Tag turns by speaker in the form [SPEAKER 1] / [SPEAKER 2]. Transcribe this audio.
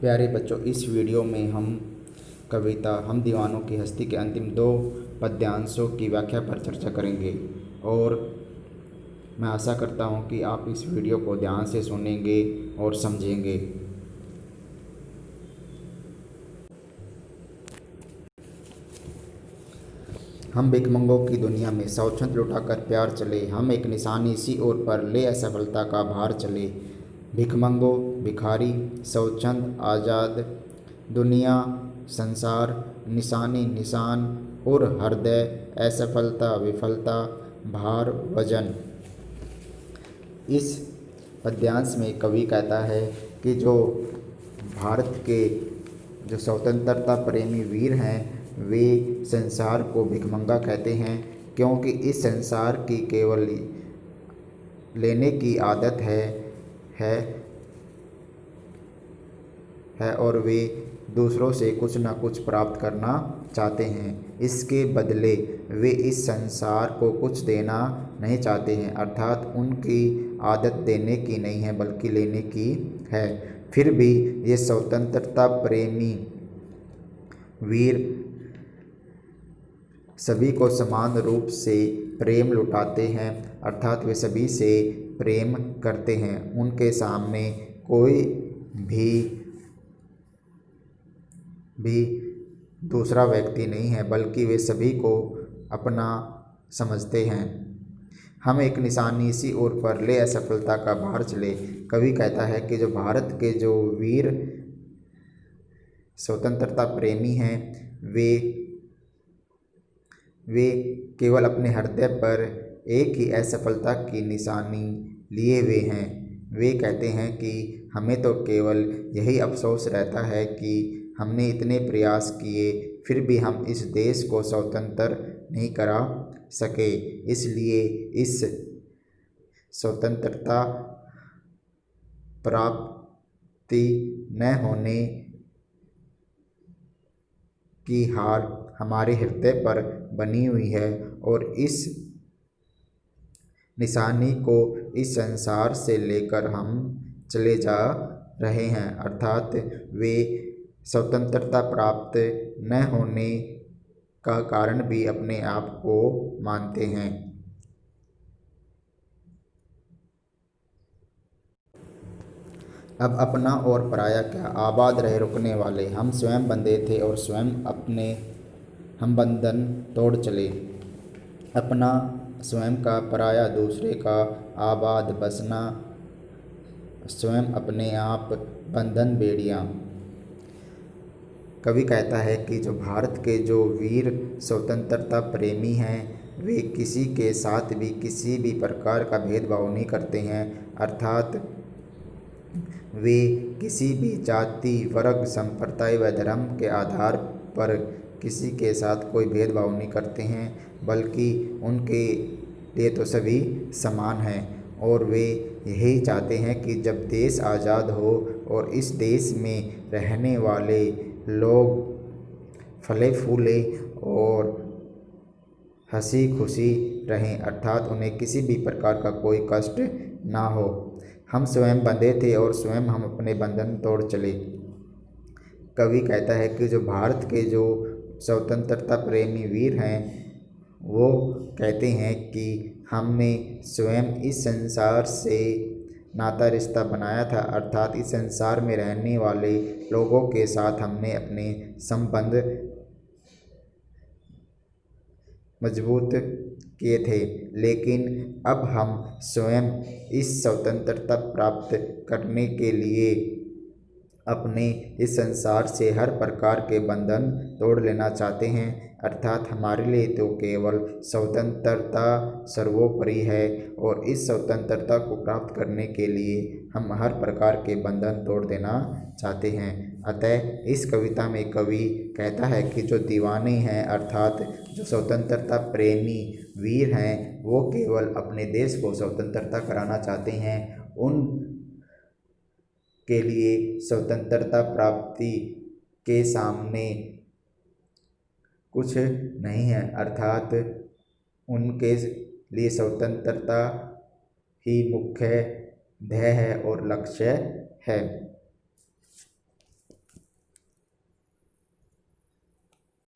[SPEAKER 1] प्यारे बच्चों, इस वीडियो में हम कविता हम दीवानों की हस्ती के अंतिम 2 पद्यांशों की व्याख्या पर चर्चा करेंगे और मैं आशा करता हूं कि आप इस वीडियो को ध्यान से सुनेंगे और समझेंगे। हम भिखमंगों की दुनिया में स्वच्छंद लुटाकर प्यार चले, हम एक निशानी सी ओर पर ले असफलता का भार चले। भिखमंगो, भिखारी, स्वच्छंद, आज़ाद, दुनिया, संसार, निशानी, निशान और हृदय, असफलता, विफलता, भार, वजन। इस पद्यांश में कवि कहता है कि जो भारत के जो स्वतंत्रता प्रेमी वीर हैं वे संसार को भिखमंगा कहते हैं, क्योंकि इस संसार की केवल लेने की आदत है और वे दूसरों से कुछ न कुछ प्राप्त करना चाहते हैं। इसके बदले वे इस संसार को कुछ देना नहीं चाहते हैं, अर्थात उनकी आदत देने की नहीं है बल्कि लेने की है। फिर भी ये स्वतंत्रता प्रेमी वीर सभी को समान रूप से प्रेम लुटाते हैं, अर्थात वे सभी से प्रेम करते हैं। उनके सामने कोई भी दूसरा व्यक्ति नहीं है, बल्कि वे सभी को अपना समझते हैं। हम एक निशानी सी ओर पर ले असफलता का भार चले। कवि कहता है कि जो भारत के जो वीर स्वतंत्रता प्रेमी हैं वे केवल अपने हृदय पर एक ही असफलता की निशानी लिए हुए हैं। वे कहते हैं कि हमें तो केवल यही अफसोस रहता है कि हमने इतने प्रयास किए फिर भी हम इस देश को स्वतंत्र नहीं करा सके। इसलिए इस स्वतंत्रता प्राप्ति न होने की हार हमारे हृदय पर बनी हुई है और इस निशानी को इस संसार से लेकर हम चले जा रहे हैं, अर्थात वे स्वतंत्रता प्राप्त न होने का कारण भी अपने आप को मानते हैं। अब अपना और पराया क्या, आबाद रहे रुकने वाले। हम स्वयं बंधे थे और स्वयं हम बंधन तोड़ चले। अपना स्वयं का, पराया दूसरे का, आबाद बसना स्वयं अपने आप, बंधन बेड़ियाँ। कवि कहता है कि जो भारत के जो वीर स्वतंत्रता प्रेमी हैं वे किसी के साथ भी किसी भी प्रकार का भेदभाव नहीं करते हैं, अर्थात वे किसी भी जाति, वर्ग, संप्रदाय व धर्म के आधार पर किसी के साथ कोई भेदभाव नहीं करते हैं, बल्कि उनके लिए तो सभी समान हैं। और वे यही चाहते हैं कि जब देश आज़ाद हो और इस देश में रहने वाले लोग फले फूले और हंसी खुशी रहें, अर्थात उन्हें किसी भी प्रकार का कोई कष्ट ना हो। हम स्वयं बंधे थे और स्वयं हम अपने बंधन तोड़ चले। कवि कहता है कि जो भारत के जो स्वतंत्रता प्रेमी वीर हैं वो कहते हैं कि हमने स्वयं इस संसार से नाता रिश्ता बनाया था, अर्थात इस संसार में रहने वाले लोगों के साथ हमने अपने संबंध मजबूत किए थे, लेकिन अब हम स्वयं इस स्वतंत्रता प्राप्त करने के लिए अपने इस संसार से हर प्रकार के बंधन तोड़ लेना चाहते हैं, अर्थात हमारे लिए तो केवल स्वतंत्रता सर्वोपरि है और इस स्वतंत्रता को प्राप्त करने के लिए हम हर प्रकार के बंधन तोड़ देना चाहते हैं। अतः इस कविता में कवि कहता है कि जो दीवाने हैं, अर्थात जो स्वतंत्रता प्रेमी वीर हैं, वो केवल अपने देश को स्वतंत्रता कराना चाहते हैं। उन के लिए स्वतंत्रता प्राप्ति के सामने कुछ नहीं है, अर्थात उनके लिए स्वतंत्रता ही मुख्य ध्येय है और लक्ष्य है।